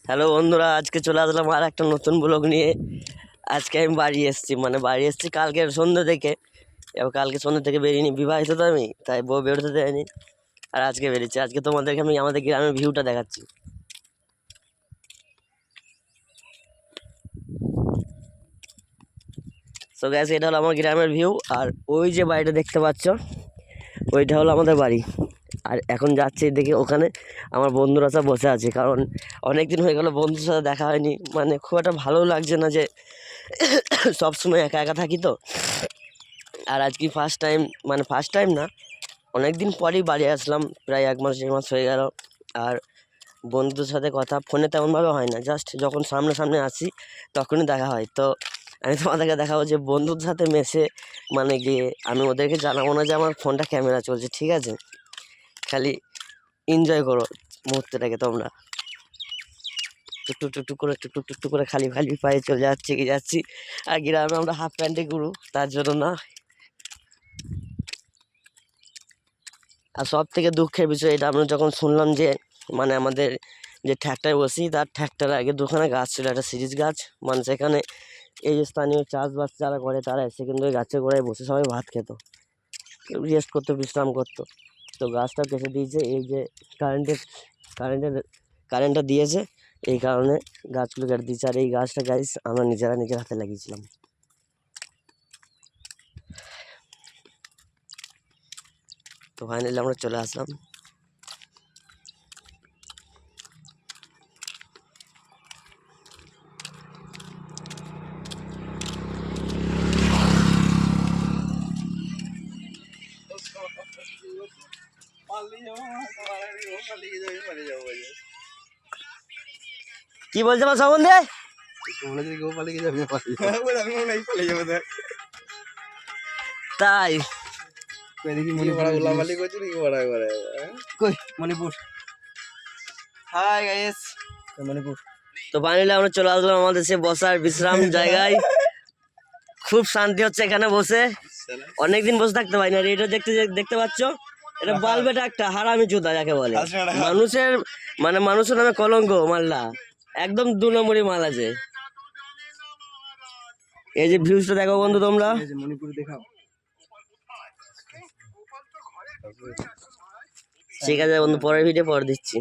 Hello বন্ধুরা, আজকে চলে আসলাম আর একটা নতুন ব্লগ নিয়ে। আজকে আমি বাড়ি এসেছি কালকে সন্ধ্যে থেকে। এবার কালকে সন্ধ্যে থেকে বেরিয়ে বিবাহিত তো আমি, তাই বউ বেরোতে দেয়নি। আর আজকে বেরিয়েছি। আজকে তোমাদেরকে আমি আমাদের গ্রামের ভিউটা দেখাচ্ছি। সো গ্যাস, এটা হলো আমার গ্রামের ভিউ। আর ওই যে বাড়িটা দেখতে পাচ্ছ, ওইটা হলো আমাদের বাড়ি। আর এখন যাচ্ছি দেখে ওখানে আমার বন্ধুরা সব বসে আছে, কারণ অনেক দিন হয়ে গেল বন্ধুর সাথে দেখা হয়নি। মানে খুব একটা ভালো লাগছে না যে সবসময় একা একা থাকি তো। আর আজকে ফার্স্ট টাইম না, অনেক দিন পরেই বাড়ি আসলাম, প্রায় 1 মাস হয়ে গেল। আর বন্ধুদের সাথে কথা ফোনে তেমনভাবে হয় না, জাস্ট যখন সামনে আসি তখনই দেখা হয়। তো আমি তোমাদেরকে দেখাবো যে বন্ধুদের সাথে মেশে মানে গিয়ে আমি ওদেরকে জানাবো না যে আমার ফোনটা ক্যামেরা চলছে, ঠিক আছে? খালি এনজয় করো মুহূর্তটাকে তোমরা। টুকটুক করে খালি খালি পায়ে চলে যাচ্ছি। আর গ্রামে আমরা হাফ প্যান্টে ঘুরু, তার জন্য না। আর সব থেকে দুঃখের বিষয় এটা, আমরা যখন শুনলাম যে মানে আমাদের যে ঠ্যাকটায় বসি তার ঠ্যাকটার আগে দুখানা গাছ ছিল, একটা সিরিজ গাছ। মানে সেখানে এই যে স্থানীয় চাষবাস যারা করে তারা এসে কিন্তু ওই গাছের গোড়ায় বসে সবাই ভাত খেত, কেউ রেস্ট করতো, বিশ্রাম করতো। তো গাছটা কেটে দিয়েছে, এই যে কারেন্টের কারেন্টটা দিয়েছে, এই কারণে গাছগুলো কেটে দিয়েছে। আর এই গাছটা গাইস আমরা নিজের হাতে লাগিয়েছিলাম। তো ফাইনালি আমরা চলে আসলাম। কি বলছে আমার সম্বন্ধে? তাই মণিপুর। Hi guys, Manipur. তো ফাইনালি আমরা চলে আসলাম আমাদের সে বসার বিশ্রাম জায়গায়। খুব শান্তি হচ্ছে এখানে বসে, অনেকদিন বসে থাকতে পারি না। আর এটা দেখতে পাচ্ছ, এটা বালবেটা একটা হারামি চোদা যাকে বলে। মানুষের নামে কলঙ্ক মাল্লা, একদম 2 নম্বরই মাল আছে। এই যে ভিউজটা দেখো বন্ধু তোমরা। মণিপুর দেখাও। ঠিক আছে বন্ধু, পরের ভিডিও পরে দিচ্ছি।